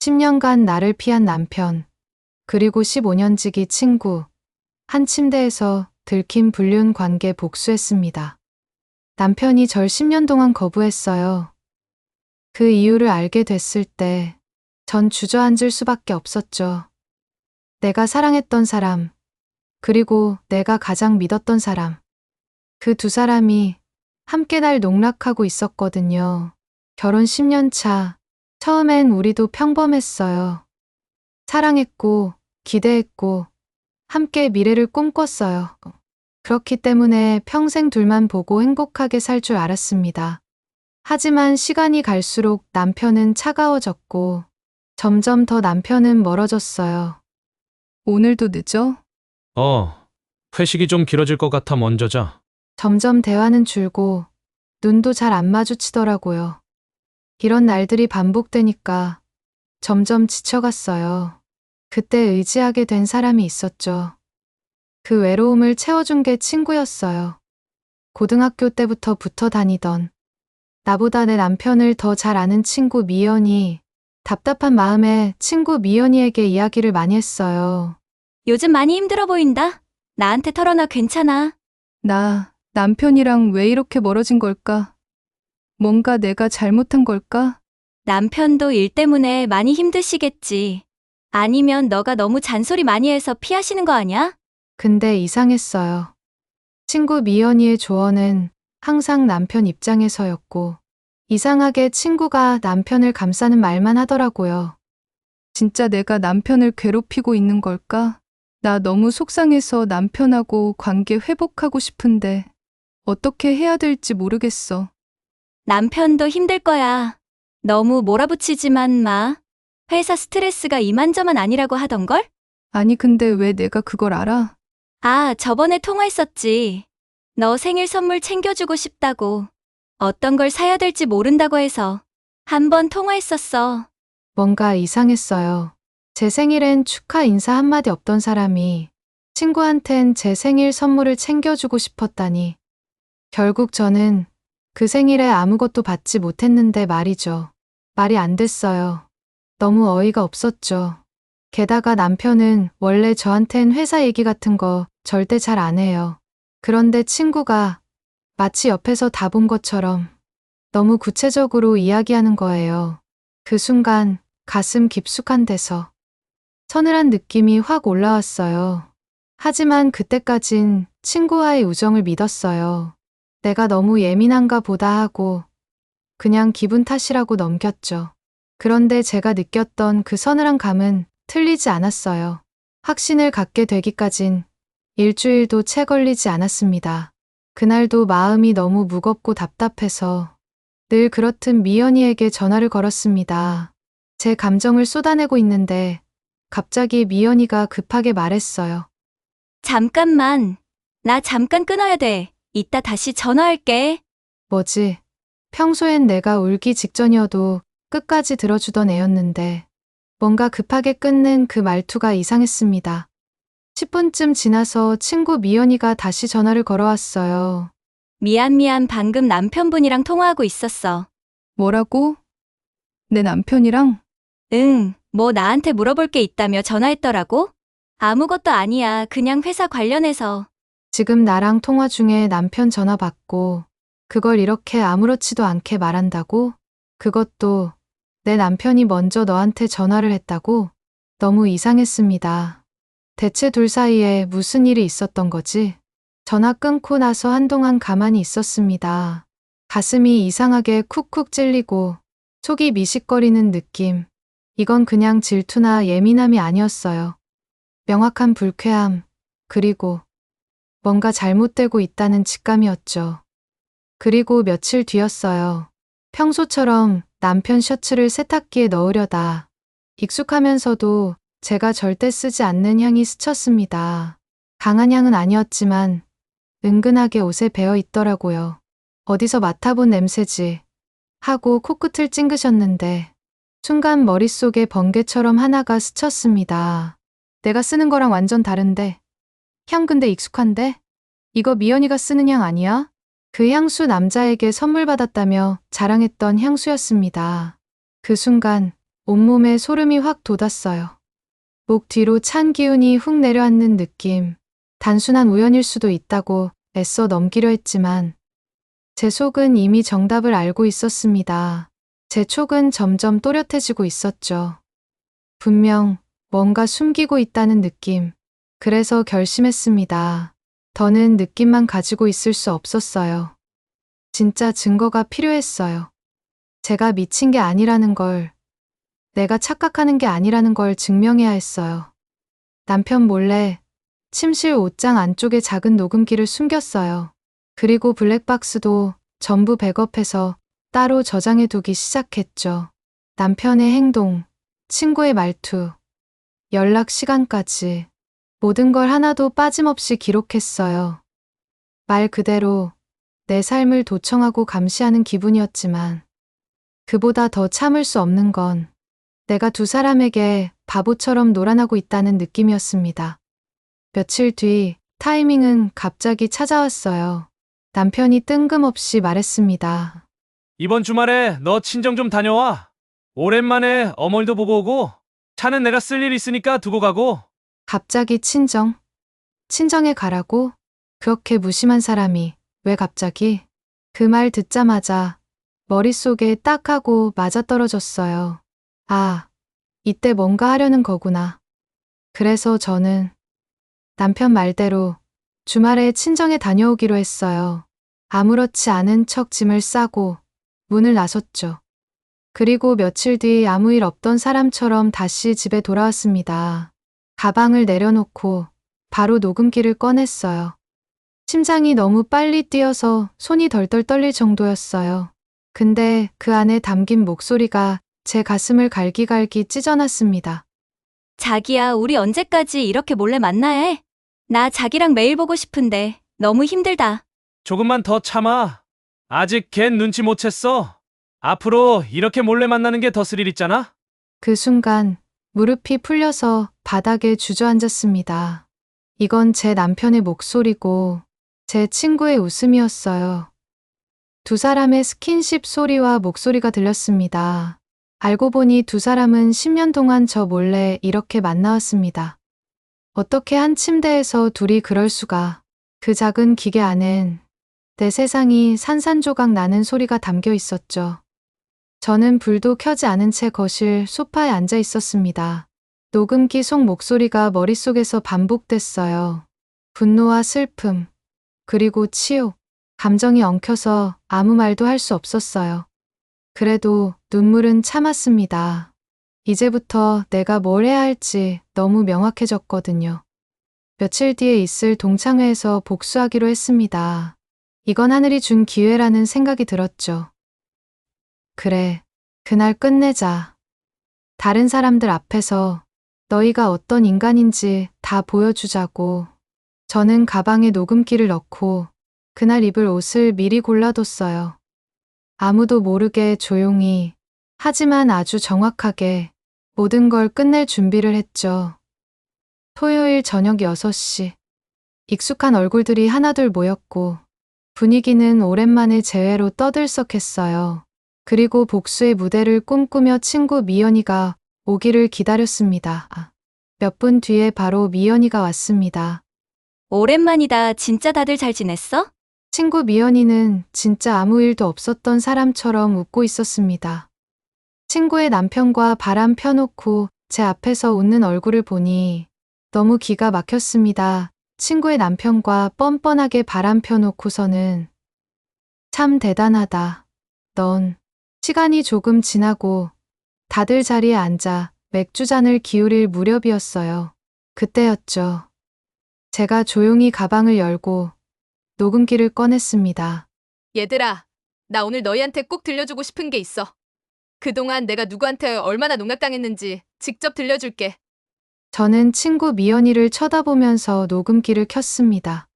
10년간 나를 피한 남편, 그리고 15년지기 친구, 한 침대에서 들킨 불륜 관계 복수했습니다. 남편이 절 10년 동안 거부했어요. 그 이유를 알게 됐을 때 전 주저앉을 수밖에 없었죠. 내가 사랑했던 사람, 그리고 내가 가장 믿었던 사람. 그 두 사람이 함께 날 농락하고 있었거든요. 결혼 10년 차, 처음엔 우리도 평범했어요. 사랑했고, 기대했고, 함께 미래를 꿈꿨어요. 그렇기 때문에 평생 둘만 보고 행복하게 살 줄 알았습니다. 하지만 시간이 갈수록 남편은 차가워졌고, 점점 더 남편은 멀어졌어요. 오늘도 늦어? 회식이 좀 길어질 것 같아 먼저 자. 점점 대화는 줄고, 눈도 잘 안 마주치더라고요. 이런 날들이 반복되니까 점점 지쳐갔어요. 그때 의지하게 된 사람이 있었죠. 그 외로움을 채워준 게 친구였어요. 고등학교 때부터 붙어 다니던, 나보다 내 남편을 더 잘 아는 친구 미연이, 답답한 마음에 친구 미연이에게 이야기를 많이 했어요. 요즘 많이 힘들어 보인다. 나한테 털어놔 괜찮아. 나 남편이랑 왜 이렇게 멀어진 걸까? 뭔가 내가 잘못한 걸까? 남편도 일 때문에 많이 힘드시겠지. 아니면 너가 너무 잔소리 많이 해서 피하시는 거 아니야? 근데 이상했어요. 친구 미연이의 조언은 항상 남편 입장에서였고, 이상하게 친구가 남편을 감싸는 말만 하더라고요. 진짜 내가 남편을 괴롭히고 있는 걸까? 나 너무 속상해서 남편하고 관계 회복하고 싶은데 어떻게 해야 될지 모르겠어. 남편도 힘들 거야. 너무 몰아붙이지만 마. 회사 스트레스가 이만저만 아니라고 하던걸? 아니 근데 왜 내가 그걸 알아? 아, 저번에 통화했었지. 너 생일 선물 챙겨주고 싶다고. 어떤 걸 사야 될지 모른다고 해서. 한 번 통화했었어. 뭔가 이상했어요. 제 생일엔 축하 인사 한마디 없던 사람이 친구한텐 제 생일 선물을 챙겨주고 싶었다니. 결국 저는 그 생일에 아무것도 받지 못했는데 말이죠. 말이 안 됐어요. 너무 어이가 없었죠. 게다가 남편은 원래 저한텐 회사 얘기 같은 거 절대 잘 안 해요. 그런데 친구가 마치 옆에서 다 본 것처럼 너무 구체적으로 이야기하는 거예요. 그 순간 가슴 깊숙한 데서 서늘한 느낌이 확 올라왔어요. 하지만 그때까진 친구와의 우정을 믿었어요. 내가 너무 예민한가 보다 하고 그냥 기분 탓이라고 넘겼죠. 그런데 제가 느꼈던 그 서늘한 감은 틀리지 않았어요. 확신을 갖게 되기까진 일주일도 채 걸리지 않았습니다. 그날도 마음이 너무 무겁고 답답해서 늘 그렇듯 미연이에게 전화를 걸었습니다. 제 감정을 쏟아내고 있는데 갑자기 미연이가 급하게 말했어요. 잠깐만. 나 잠깐 끊어야 돼. 이따 다시 전화할게. 뭐지? 평소엔 내가 울기 직전이어도 끝까지 들어주던 애였는데 뭔가 급하게 끊는 그 말투가 이상했습니다. 10분쯤 지나서 친구 미연이가 다시 전화를 걸어왔어요. 미안. 방금 남편분이랑 통화하고 있었어. 뭐라고? 내 남편이랑? 응, 뭐 나한테 물어볼 게 있다며 전화했더라고? 아무것도 아니야. 그냥 회사 관련해서. 지금 나랑 통화 중에 남편 전화 받고 그걸 이렇게 아무렇지도 않게 말한다고? 그것도 내 남편이 먼저 너한테 전화를 했다고? 너무 이상했습니다. 대체 둘 사이에 무슨 일이 있었던 거지? 전화 끊고 나서 한동안 가만히 있었습니다. 가슴이 이상하게 쿡쿡 찔리고 속이 미식거리는 느낌. 이건 그냥 질투나 예민함이 아니었어요. 명확한 불쾌함, 그리고 뭔가 잘못되고 있다는 직감이었죠. 그리고 며칠 뒤였어요. 평소처럼 남편 셔츠를 세탁기에 넣으려다 익숙하면서도 제가 절대 쓰지 않는 향이 스쳤습니다. 강한 향은 아니었지만 은근하게 옷에 배어 있더라고요. 어디서 맡아본 냄새지 하고 코끝을 찡그셨는데 순간 머릿속에 번개처럼 하나가 스쳤습니다. 내가 쓰는 거랑 완전 다른데. 향 근데 익숙한데? 이거 미연이가 쓰는 향 아니야? 그 향수 남자에게 선물 받았다며 자랑했던 향수였습니다. 그 순간 온몸에 소름이 확 돋았어요. 목 뒤로 찬 기운이 훅 내려앉는 느낌. 단순한 우연일 수도 있다고 애써 넘기려 했지만 제 속은 이미 정답을 알고 있었습니다. 제 촉은 점점 또렷해지고 있었죠. 분명 뭔가 숨기고 있다는 느낌. 그래서 결심했습니다. 더는 느낌만 가지고 있을 수 없었어요. 진짜 증거가 필요했어요. 제가 미친 게 아니라는 걸, 내가 착각하는 게 아니라는 걸 증명해야 했어요. 남편 몰래 침실 옷장 안쪽에 작은 녹음기를 숨겼어요. 그리고 블랙박스도 전부 백업해서 따로 저장해 두기 시작했죠. 남편의 행동, 친구의 말투, 연락 시간까지 모든 걸 하나도 빠짐없이 기록했어요. 말 그대로 내 삶을 도청하고 감시하는 기분이었지만 그보다 더 참을 수 없는 건 내가 두 사람에게 바보처럼 놀아나고 있다는 느낌이었습니다. 며칠 뒤 타이밍은 갑자기 찾아왔어요. 남편이 뜬금없이 말했습니다. 이번 주말에 너 친정 좀 다녀와. 오랜만에 어머니도 보고 오고 차는 내가 쓸 일 있으니까 두고 가고. 갑자기 친정? 친정에 가라고? 그렇게 무심한 사람이 왜 갑자기? 그 말 듣자마자 머릿속에 딱 하고 맞아떨어졌어요. 아, 이때 뭔가 하려는 거구나. 그래서 저는 남편 말대로 주말에 친정에 다녀오기로 했어요. 아무렇지 않은 척 짐을 싸고 문을 나섰죠. 그리고 며칠 뒤 아무 일 없던 사람처럼 다시 집에 돌아왔습니다. 가방을 내려놓고 바로 녹음기를 꺼냈어요. 심장이 너무 빨리 뛰어서 손이 덜덜 떨릴 정도였어요. 근데 그 안에 담긴 목소리가 제 가슴을 갈기갈기 찢어놨습니다. 자기야, 우리 언제까지 이렇게 몰래 만나야 해? 나 자기랑 매일 보고 싶은데 너무 힘들다. 조금만 더 참아. 아직 걘 눈치 못 챘어. 앞으로 이렇게 몰래 만나는 게 더 스릴 있잖아? 그 순간 무릎이 풀려서 바닥에 주저앉았습니다. 이건 제 남편의 목소리고 제 친구의 웃음이었어요. 두 사람의 스킨십 소리와 목소리가 들렸습니다. 알고 보니 두 사람은 10년 동안 저 몰래 이렇게 만나왔습니다. 어떻게 한 침대에서 둘이 그럴 수가. 그 작은 기계 안엔 내 세상이 산산조각 나는 소리가 담겨 있었죠. 저는 불도 켜지 않은 채 거실 소파에 앉아 있었습니다. 녹음기 속 목소리가 머릿속에서 반복됐어요. 분노와 슬픔, 그리고 치욕, 감정이 엉켜서 아무 말도 할 수 없었어요. 그래도 눈물은 참았습니다. 이제부터 내가 뭘 해야 할지 너무 명확해졌거든요. 며칠 뒤에 있을 동창회에서 복수하기로 했습니다. 이건 하늘이 준 기회라는 생각이 들었죠. 그래, 그날 끝내자. 다른 사람들 앞에서 너희가 어떤 인간인지 다 보여주자고. 저는 가방에 녹음기를 넣고 그날 입을 옷을 미리 골라뒀어요. 아무도 모르게 조용히, 하지만 아주 정확하게 모든 걸 끝낼 준비를 했죠. 토요일 저녁 6시. 익숙한 얼굴들이 하나둘 모였고 분위기는 오랜만에 재회로 떠들썩했어요. 그리고 복수의 무대를 꿈꾸며 친구 미연이가 오기를 기다렸습니다. 몇 분 뒤에 바로 미연이가 왔습니다. 오랜만이다. 진짜 다들 잘 지냈어? 친구 미연이는 진짜 아무 일도 없었던 사람처럼 웃고 있었습니다. 친구의 남편과 바람 펴놓고 제 앞에서 웃는 얼굴을 보니 너무 기가 막혔습니다. 친구의 남편과 뻔뻔하게 바람 펴놓고서는 참 대단하다. 넌. 시간이 조금 지나고 다들 자리에 앉아 맥주잔을 기울일 무렵이었어요. 그때였죠. 제가 조용히 가방을 열고 녹음기를 꺼냈습니다. 얘들아, 나 오늘 너희한테 꼭 들려주고 싶은 게 있어. 그동안 내가 누구한테 얼마나 농락당했는지 직접 들려줄게. 저는 친구 미연이를 쳐다보면서 녹음기를 켰습니다.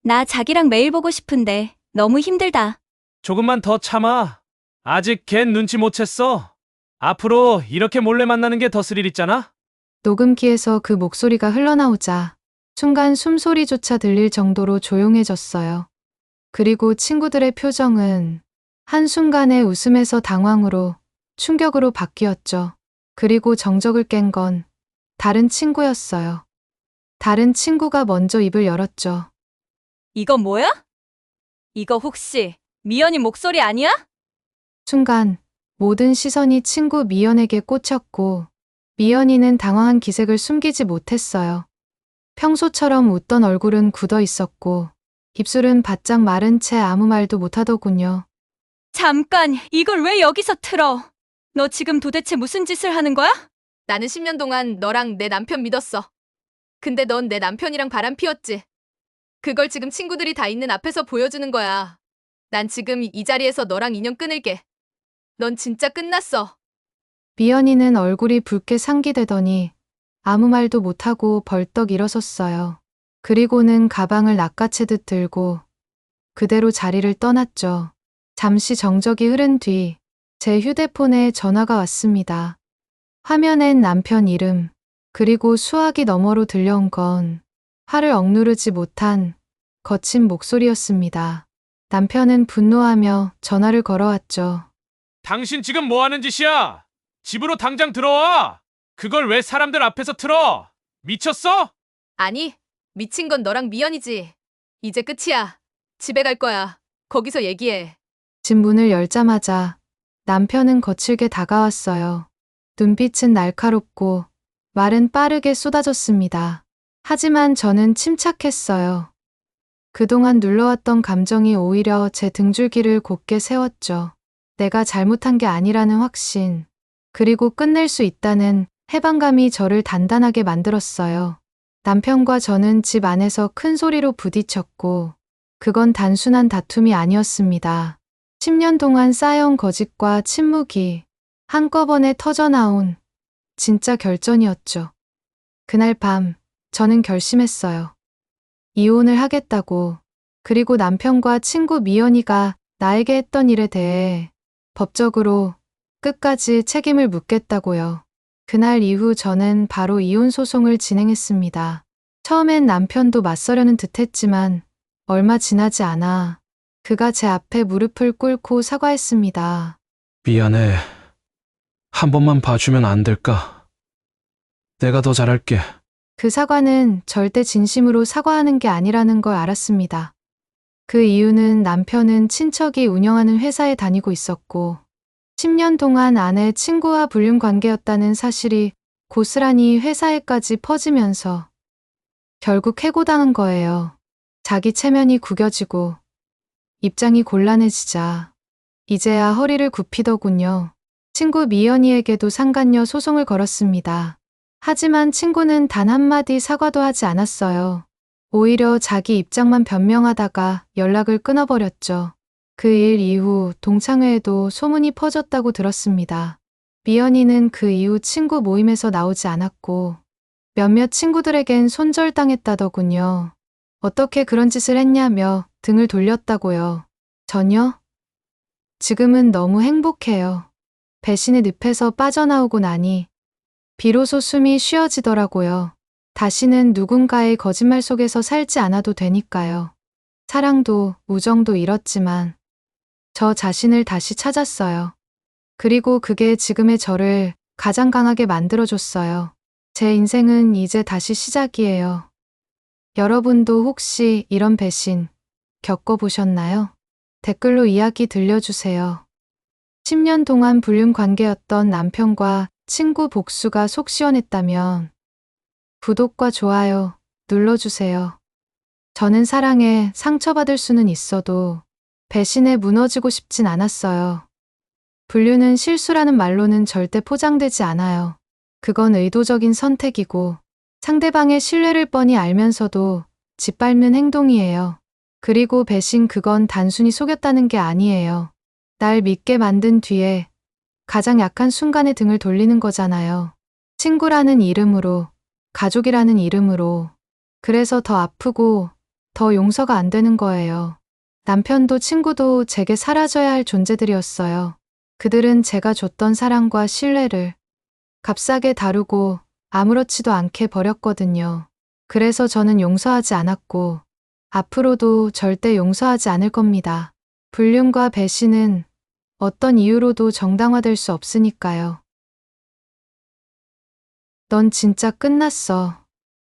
나 자기랑 매일 보고 싶은데 너무 힘들다. 조금만 더 참아. 아직 걘 눈치 못 챘어. 앞으로 이렇게 몰래 만나는 게 더 스릴 있잖아? 녹음기에서 그 목소리가 흘러나오자 순간 숨소리조차 들릴 정도로 조용해졌어요. 그리고 친구들의 표정은 한순간에 웃음에서 당황으로 충격으로 바뀌었죠. 그리고 정적을 깬 건 다른 친구였어요. 다른 친구가 먼저 입을 열었죠. 이거 뭐야? 이거 혹시 미연이 목소리 아니야? 순간 모든 시선이 친구 미연에게 꽂혔고 미연이는 당황한 기색을 숨기지 못했어요. 평소처럼 웃던 얼굴은 굳어 있었고 입술은 바짝 마른 채 아무 말도 못하더군요. 잠깐, 이걸 왜 여기서 틀어? 너 지금 도대체 무슨 짓을 하는 거야? 나는 10년 동안 너랑 내 남편 믿었어. 근데 넌 내 남편이랑 바람 피웠지. 그걸 지금 친구들이 다 있는 앞에서 보여주는 거야. 난 지금 이 자리에서 너랑 인연 끊을게. 넌 진짜 끝났어. 미연이는 얼굴이 붉게 상기되더니 아무 말도 못하고 벌떡 일어섰어요. 그리고는 가방을 낚아채듯 들고 그대로 자리를 떠났죠. 잠시 정적이 흐른 뒤 제 휴대폰에 전화가 왔습니다. 화면엔 남편 이름, 그리고 수화기 너머로 들려온 건 화를 억누르지 못한 거친 목소리였습니다. 남편은 분노하며 전화를 걸어왔죠. 당신 지금 뭐 하는 짓이야? 집으로 당장 들어와! 그걸 왜 사람들 앞에서 틀어? 미쳤어? 아니, 미친 건 너랑 미연이지. 이제 끝이야. 집에 갈 거야. 거기서 얘기해. 집 문을 열자마자 남편은 거칠게 다가왔어요. 눈빛은 날카롭고 말은 빠르게 쏟아졌습니다. 하지만 저는 침착했어요. 그동안 눌러왔던 감정이 오히려 제 등줄기를 곧게 세웠죠. 내가 잘못한 게 아니라는 확신, 그리고 끝낼 수 있다는 해방감이 저를 단단하게 만들었어요. 남편과 저는 집 안에서 큰 소리로 부딪혔고, 그건 단순한 다툼이 아니었습니다. 10년 동안 쌓여온 거짓과 침묵이 한꺼번에 터져나온 진짜 결전이었죠. 그날 밤, 저는 결심했어요. 이혼을 하겠다고, 그리고 남편과 친구 미연이가 나에게 했던 일에 대해 법적으로 끝까지 책임을 묻겠다고요. 그날 이후 저는 바로 이혼 소송을 진행했습니다. 처음엔 남편도 맞서려는 듯 했지만 얼마 지나지 않아 그가 제 앞에 무릎을 꿇고 사과했습니다. 미안해. 한 번만 봐주면 안 될까? 내가 더 잘할게. 그 사과는 절대 진심으로 사과하는 게 아니라는 걸 알았습니다. 그 이유는 남편은 친척이 운영하는 회사에 다니고 있었고 10년 동안 아내 친구와 불륜 관계였다는 사실이 고스란히 회사에까지 퍼지면서 결국 해고당한 거예요. 자기 체면이 구겨지고 입장이 곤란해지자 이제야 허리를 굽히더군요. 친구 미연이에게도 상간녀 소송을 걸었습니다. 하지만 친구는 단 한마디 사과도 하지 않았어요. 오히려 자기 입장만 변명하다가 연락을 끊어버렸죠. 그 일 이후 동창회에도 소문이 퍼졌다고 들었습니다. 미연이는 그 이후 친구 모임에서 나오지 않았고 몇몇 친구들에겐 손절당했다더군요. 어떻게 그런 짓을 했냐며 등을 돌렸다고요. 전혀? 지금은 너무 행복해요. 배신의 늪에서 빠져나오고 나니 비로소 숨이 쉬어지더라고요. 다시는 누군가의 거짓말 속에서 살지 않아도 되니까요. 사랑도 우정도 잃었지만 저 자신을 다시 찾았어요. 그리고 그게 지금의 저를 가장 강하게 만들어줬어요. 제 인생은 이제 다시 시작이에요. 여러분도 혹시 이런 배신 겪어보셨나요? 댓글로 이야기 들려주세요. 10년 동안 불륜 관계였던 남편과 친구 복수가 속 시원했다면 구독과 좋아요 눌러주세요. 저는 사랑에 상처받을 수는 있어도 배신에 무너지고 싶진 않았어요. 불륜은 실수라는 말로는 절대 포장되지 않아요. 그건 의도적인 선택이고 상대방의 신뢰를 뻔히 알면서도 짓밟는 행동이에요. 그리고 배신 그건 단순히 속였다는 게 아니에요. 날 믿게 만든 뒤에 가장 약한 순간에 등을 돌리는 거잖아요. 친구라는 이름으로, 가족이라는 이름으로. 그래서 더 아프고 더 용서가 안 되는 거예요. 남편도 친구도 제게 사라져야 할 존재들이었어요. 그들은 제가 줬던 사랑과 신뢰를 값싸게 다루고 아무렇지도 않게 버렸거든요. 그래서 저는 용서하지 않았고 앞으로도 절대 용서하지 않을 겁니다. 불륜과 배신은 어떤 이유로도 정당화될 수 없으니까요. 넌 진짜 끝났어.